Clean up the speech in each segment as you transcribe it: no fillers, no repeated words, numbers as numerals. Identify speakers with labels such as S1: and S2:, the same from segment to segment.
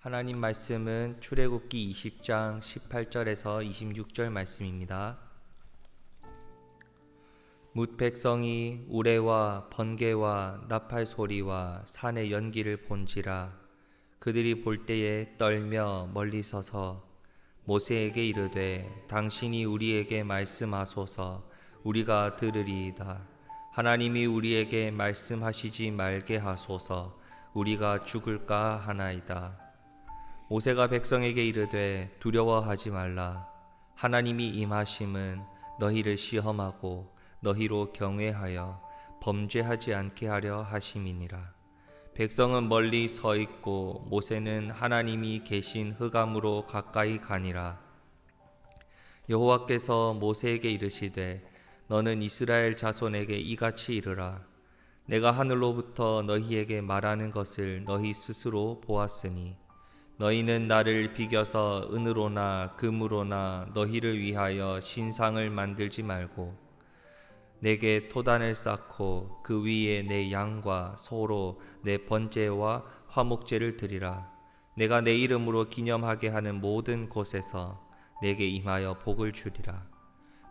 S1: 하나님 말씀은 출애굽기 20장 18절에서 26절 말씀입니다. 뭇 백성이 우레와 번개와 나팔 소리와 산의 연기를 본지라. 그들이 볼 때에 떨며 멀리 서서 모세에게 이르되 당신이 우리에게 말씀하소서 우리가 들으리이다. 하나님이 우리에게 말씀하시지 말게 하소서 우리가 죽을까 하나이다. 모세가 백성에게 이르되 두려워하지 말라. 하나님이 임하심은 너희를 시험하고 너희로 경외하여 범죄하지 않게 하려 하심이니라. 백성은 멀리 서 있고 모세는 하나님이 계신 흑암으로 가까이 가니라. 여호와께서 모세에게 이르시되 너는 이스라엘 자손에게 이같이 이르라. 내가 하늘로부터 너희에게 말하는 것을 너희 스스로 보았으니 너희는 나를 비겨서 은으로나 금으로나 너희를 위하여 신상을 만들지 말고 내게 토단을 쌓고 그 위에 내 양과 소로 내 번제와 화목제를 드리라. 내가 내 이름으로 기념하게 하는 모든 곳에서 내게 임하여 복을 주리라.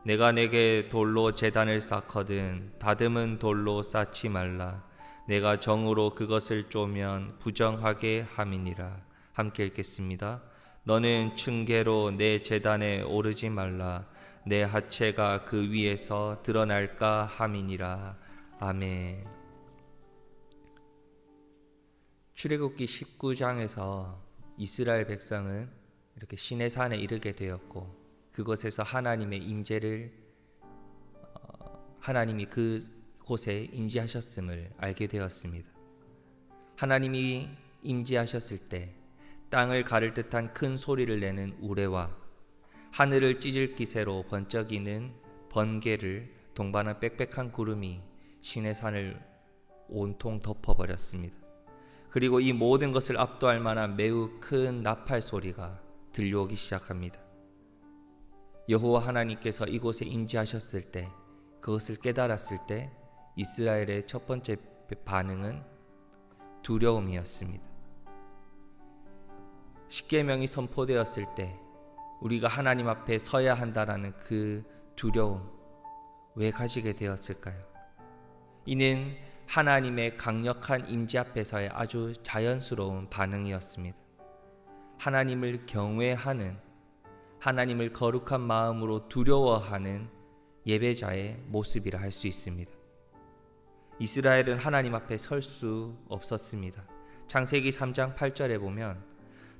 S1: 내가 내게 돌로 제단을 쌓거든 다듬은 돌로 쌓지 말라. 내가 정으로 그것을 쪼면 부정하게 함이니라. 함께 읽겠습니다. 너는 층계로 내 제단에 오르지 말라. 내 하체가 그 위에서 드러날까 함이니라. 아멘. 출애굽기 19장에서 이스라엘 백성은 이렇게 시내산에 이르게 되었고 그곳에서 하나님의 임재를 하나님이 그곳에 임재하셨음을 알게 되었습니다. 하나님이 임재하셨을 때 땅을 가를 듯한 큰 소리를 내는 우레와 하늘을 찢을 기세로 번쩍이는 번개를 동반한 빽빽한 구름이 시내산을 온통 덮어버렸습니다. 그리고 이 모든 것을 압도할 만한 매우 큰 나팔 소리가 들려오기 시작합니다. 여호와 하나님께서 이곳에 임재하셨을 때 그것을 깨달았을 때 이스라엘의 첫 번째 반응은 두려움이었습니다. 십계명이 선포되었을 때 우리가 하나님 앞에 서야 한다라는 그 두려움 왜 가지게 되었을까요? 이는 하나님의 강력한 임재 앞에서의 아주 자연스러운 반응이었습니다. 하나님을 경외하는 하나님을 거룩한 마음으로 두려워하는 예배자의 모습이라 할 수 있습니다. 이스라엘은 하나님 앞에 설 수 없었습니다. 창세기 3장 8절에 보면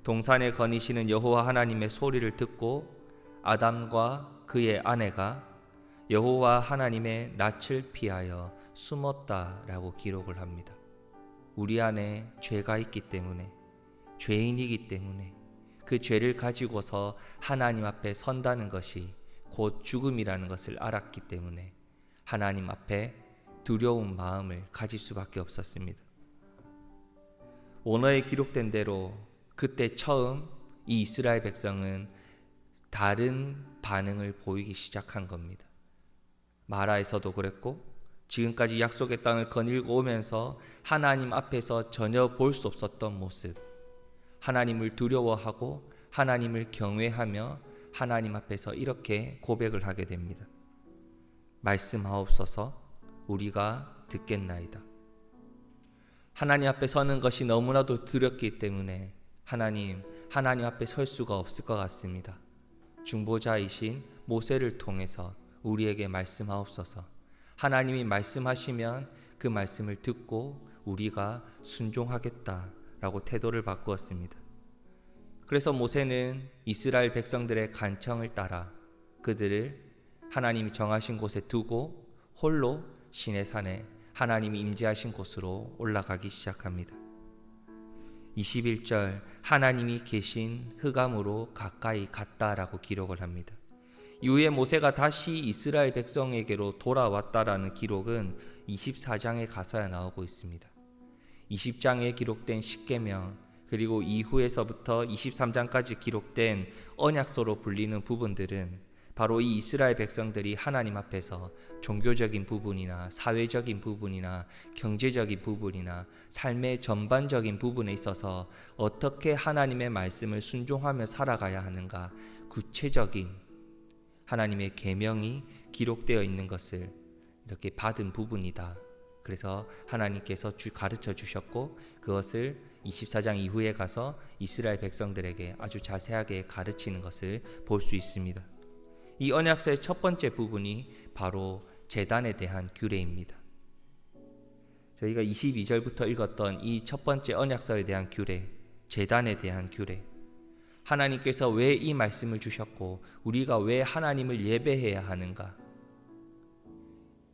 S1: 동산에 거니시는 여호와 하나님의 소리를 듣고 아담과 그의 아내가 여호와 하나님의 낯을 피하여 숨었다라고 기록을 합니다. 우리 안에 죄가 있기 때문에 죄인이기 때문에 그 죄를 가지고서 하나님 앞에 선다는 것이 곧 죽음이라는 것을 알았기 때문에 하나님 앞에 두려운 마음을 가질 수밖에 없었습니다. 오너에 기록된 대로 그때 처음 이 이스라엘 백성은 다른 반응을 보이기 시작한 겁니다. 마라에서도 그랬고 지금까지 약속의 땅을 거닐고 오면서 하나님 앞에서 전혀 볼 수 없었던 모습, 하나님을 두려워하고 하나님을 경외하며 하나님 앞에서 이렇게 고백을 하게 됩니다. 말씀하옵소서 우리가 듣겠나이다. 하나님 앞에 서는 것이 너무나도 두렵기 때문에 하나님 앞에 설 수가 없을 것 같습니다. 중보자이신 모세를 통해서 우리에게 말씀하옵소서. 하나님이 말씀하시면 그 말씀을 듣고 우리가 순종하겠다라고 태도를 바꾸었습니다. 그래서 모세는 이스라엘 백성들의 간청을 따라 그들을 하나님이 정하신 곳에 두고 홀로 시내산에 하나님이 임재하신 곳으로 올라가기 시작합니다. 21절 하나님이 계신 흑암으로 가까이 갔다라고 기록을 합니다. 이후에 모세가 다시 이스라엘 백성에게로 돌아왔다라는 기록은 24장에 가서야 나오고 있습니다. 20장에 기록된 십계명 그리고 이후에서부터 23장까지 기록된 언약서로 불리는 부분들은 바로 이 이스라엘 백성들이 하나님 앞에서 종교적인 부분이나 사회적인 부분이나 경제적인 부분이나 삶의 전반적인 부분에 있어서 어떻게 하나님의 말씀을 순종하며 살아가야 하는가, 구체적인 하나님의 계명이 기록되어 있는 것을 이렇게 받은 부분이다. 그래서 하나님께서 가르쳐 주셨고, 그것을 24장 이후에 가서 이스라엘 백성들에게 아주 자세하게 가르치는 것을 볼 수 있습니다. 이 언약서의 첫 번째 부분이 바로 제단에 대한 규례입니다. 저희가 22절부터 읽었던 이 첫 번째 언약서에 대한 규례, 제단에 대한 규례, 하나님께서 왜 이 말씀을 주셨고 우리가 왜 하나님을 예배해야 하는가.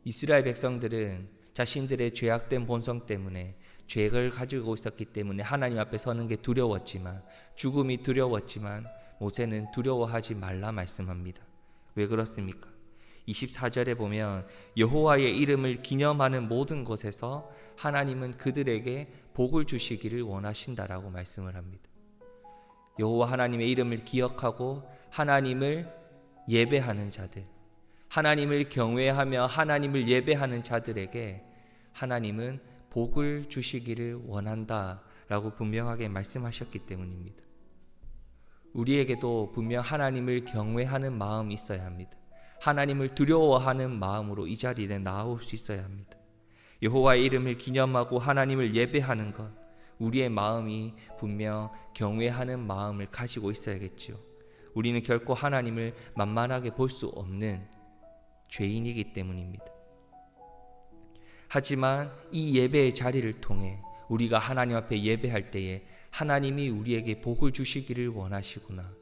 S1: 이스라엘 백성들은 자신들의 죄악된 본성 때문에 죄를 가지고 있었기 때문에 하나님 앞에 서는 게 두려웠지만, 죽음이 두려웠지만 모세는 두려워하지 말라 말씀합니다. 왜 그렇습니까? 24절에 보면 여호와의 이름을 기념하는 모든 곳에서 하나님은 그들에게 복을 주시기를 원하신다라고 말씀을 합니다. 여호와 하나님의 이름을 기억하고 하나님을 예배하는 자들, 하나님을 경외하며 하나님을 예배하는 자들에게 하나님은 복을 주시기를 원한다라고 분명하게 말씀하셨기 때문입니다. 우리에게도 분명 하나님을 경외하는 마음이 있어야 합니다. 하나님을 두려워하는 마음으로 이 자리에 나올 수 있어야 합니다. 여호와의 이름을 기념하고 하나님을 예배하는 것, 우리의 마음이 분명 경외하는 마음을 가지고 있어야겠죠. 우리는 결코 하나님을 만만하게 볼 수 없는 죄인이기 때문입니다. 하지만 이 예배의 자리를 통해 우리가 하나님 앞에 예배할 때에 하나님이 우리에게 복을 주시기를 원하시구나.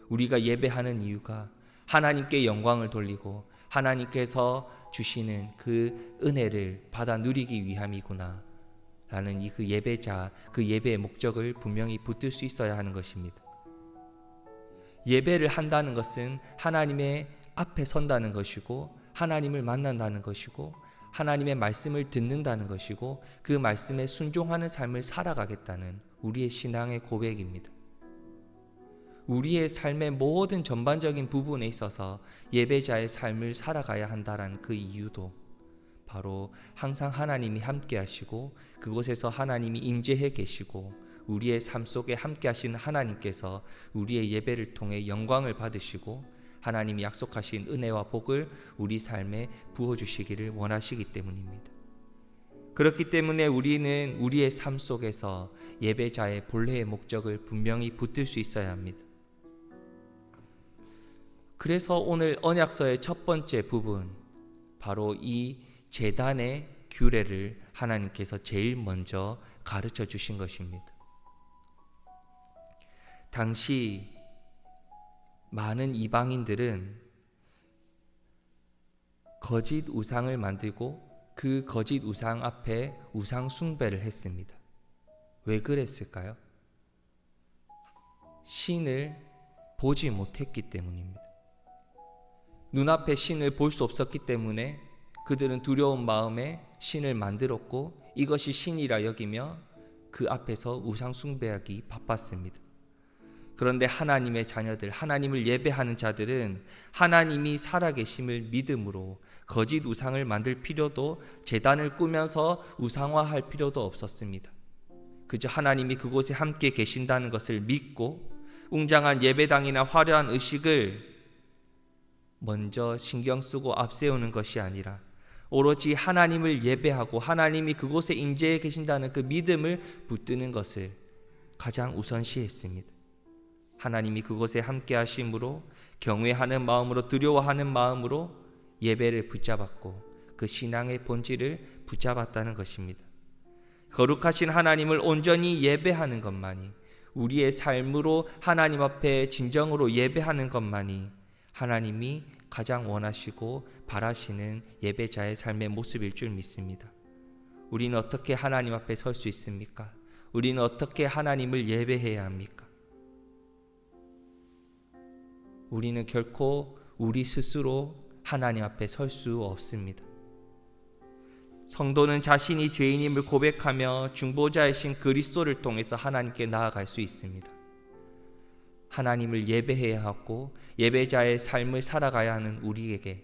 S1: 우리가 예배하는 이유가 하나님께 영광을 돌리고 하나님께서 주시는 그 은혜를 받아 누리기 위함이구나 라는 그 예배자, 그 예배의 목적을 분명히 붙들 수 있어야 하는 것입니다. 예배를 한다는 것은 하나님의 앞에 선다는 것이고, 하나님을 만난다는 것이고, 하나님의 말씀을 듣는다는 것이고, 그 말씀에 순종하는 삶을 살아가겠다는 우리의 신앙의 고백입니다. 우리의 삶의 모든 전반적인 부분에 있어서 예배자의 삶을 살아가야 한다는 그 이유도 바로 항상 하나님이 함께 하시고 그곳에서 하나님이 임재해 계시고 우리의 삶 속에 함께 하시는 하나님께서 우리의 예배를 통해 영광을 받으시고 하나님이 약속하신 은혜와 복을 우리 삶에 부어주시기를 원하시기 때문입니다. 그렇기 때문에 우리는 우리의 삶 속에서 예배자의 본래의 목적을 분명히 붙들 수 있어야 합니다. 그래서 오늘 언약서의 첫 번째 부분, 바로 이 제단의 규례를 하나님께서 제일 먼저 가르쳐 주신 것입니다. 당시 많은 이방인들은 거짓 우상을 만들고 그 거짓 우상 앞에 우상 숭배를 했습니다. 왜 그랬을까요? 신을 보지 못했기 때문입니다. 눈앞에 신을 볼 수 없었기 때문에 그들은 두려운 마음에 신을 만들었고 이것이 신이라 여기며 그 앞에서 우상 숭배하기 바빴습니다. 그런데 하나님의 자녀들, 하나님을 예배하는 자들은 하나님이 살아계심을 믿음으로 거짓 우상을 만들 필요도, 제단을 꾸면서 우상화할 필요도 없었습니다. 그저 하나님이 그곳에 함께 계신다는 것을 믿고 웅장한 예배당이나 화려한 의식을 먼저 신경 쓰고 앞세우는 것이 아니라 오로지 하나님을 예배하고 하나님이 그곳에 임재해 계신다는 그 믿음을 붙드는 것을 가장 우선시했습니다. 하나님이 그곳에 함께 하심으로 경외하는 마음으로, 두려워하는 마음으로 예배를 붙잡았고 그 신앙의 본질을 붙잡았다는 것입니다. 거룩하신 하나님을 온전히 예배하는 것만이, 우리의 삶으로 하나님 앞에 진정으로 예배하는 것만이 하나님이 가장 원하시고 바라시는 예배자의 삶의 모습일 줄 믿습니다. 우리는 어떻게 하나님 앞에 설 수 있습니까? 우리는 어떻게 하나님을 예배해야 합니까? 우리는 결코 우리 스스로 하나님 앞에 설 수 없습니다. 성도는 자신이 죄인임을 고백하며 중보자이신 그리스도를 통해서 하나님께 나아갈 수 있습니다. 하나님을 예배해야 하고 예배자의 삶을 살아가야 하는 우리에게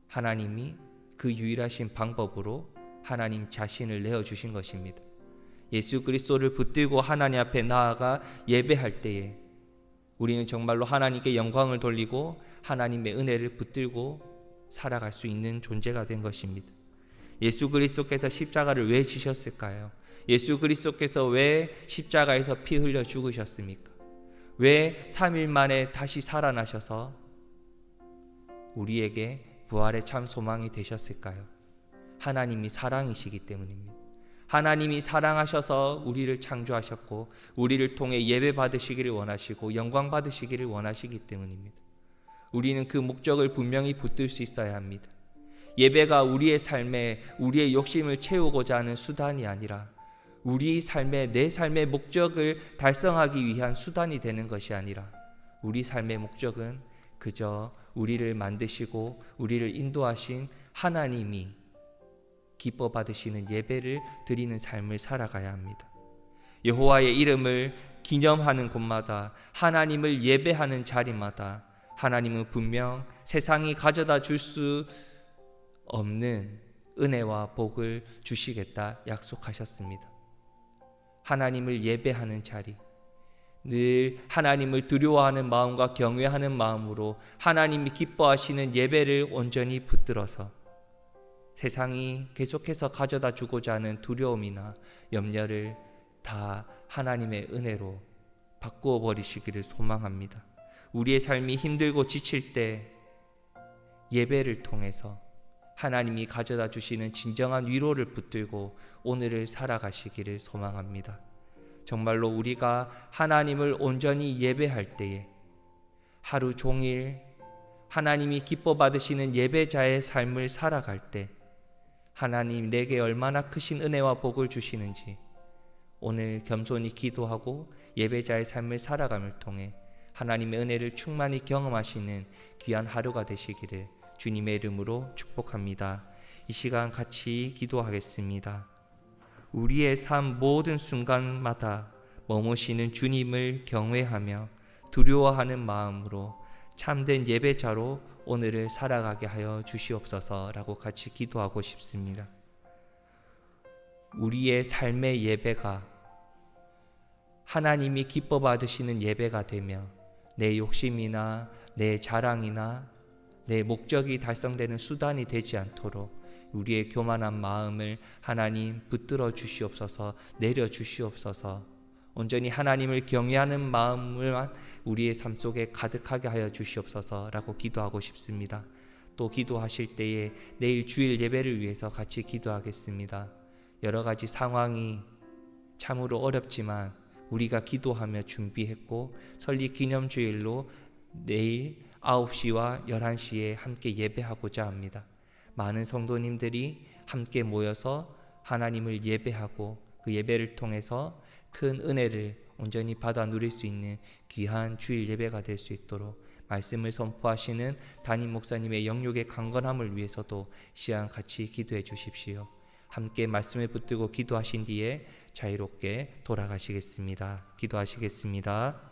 S1: 하나님이 그 유일하신 방법으로 하나님 자신을 내어주신 것입니다. 예수 그리스도를 붙들고 하나님 앞에 나아가 예배할 때에 우리는 정말로 하나님께 영광을 돌리고 하나님의 은혜를 붙들고 살아갈 수 있는 존재가 된 것입니다. 예수 그리스도께서 십자가를 왜 지셨을까요? 예수 그리스도께서 왜 십자가에서 피 흘려 죽으셨습니까? 왜 3일 만에 다시 살아나셔서 우리에게 부활의 참 소망이 되셨을까요? 하나님이 사랑이시기 때문입니다. 하나님이 사랑하셔서 우리를 창조하셨고 우리를 통해 예배 받으시기를 원하시고 영광 받으시기를 원하시기 때문입니다. 우리는 그 목적을 분명히 붙들 수 있어야 합니다. 예배가 우리의 삶에 우리의 욕심을 채우고자 하는 수단이 아니라 우리 삶의 내 삶의 목적을 달성하기 위한 수단이 되는 것이 아니라 우리 삶의 목적은 그저 우리를 만드시고 우리를 인도하신 하나님이 기뻐 받으시는 예배를 드리는 삶을 살아가야 합니다. 여호와의 이름을 기념하는 곳마다 하나님을 예배하는 자리마다 하나님은 분명 세상이 가져다 줄 수 없는 은혜와 복을 주시겠다 약속하셨습니다. 하나님을 예배하는 자리, 늘 하나님을 두려워하는 마음과 경외하는 마음으로 하나님이 기뻐하시는 예배를 온전히 붙들어서 세상이 계속해서 가져다 주고자 하는 두려움이나 염려를 다 하나님의 은혜로 바꾸어 버리시기를 소망합니다. 우리의 삶이 힘들고 지칠 때 예배를 통해서 하나님이 가져다 주시는 진정한 위로를 붙들고 오늘을 살아가시기를 소망합니다. 정말로 우리가 하나님을 온전히 예배할 때에 하루 종일 하나님이 기뻐 받으시는 예배자의 삶을 살아갈 때 하나님 내게 얼마나 크신 은혜와 복을 주시는지 오늘 겸손히 기도하고 예배자의 삶을 살아감을 통해 하나님의 은혜를 충만히 경험하시는 귀한 하루가 되시기를 주님의 이름으로 축복합니다. 이 시간 같이 기도하겠습니다. 우리의 삶 모든 순간마다 머무시는 주님을 경외하며 두려워하는 마음으로 참된 예배자로 오늘을 살아가게 하여 주시옵소서라고 같이 기도하고 싶습니다. 우리의 삶의 예배가 하나님이 기뻐 받으시는 예배가 되며 내 욕심이나 내 자랑이나 내 목적이 달성되는 수단이 되지 않도록 우리의 교만한 마음을 하나님 붙들어 주시옵소서, 내려 주시옵소서. 온전히 하나님을 경외하는 마음을만 우리의 삶 속에 가득하게 하여 주시옵소서라고 기도하고 싶습니다. 또 기도하실 때에 내일 주일 예배를 위해서 같이 기도하겠습니다. 여러 가지 상황이 참으로 어렵지만 우리가 기도하며 준비했고 설립 기념주일로 내일 9시와 11시에 함께 예배하고자 합니다. 많은 성도님들이 함께 모여서 하나님을 예배하고 그 예배를 통해서 큰 은혜를 온전히 받아 누릴 수 있는 귀한 주일 예배가 될 수 있도록 말씀을 선포하시는 담임 목사님의 영육의 강건함을 위해서도 시간 같이 기도해 주십시오. 함께 말씀을 붙들고 기도하신 뒤에 자유롭게 돌아가시겠습니다. 기도하시겠습니다.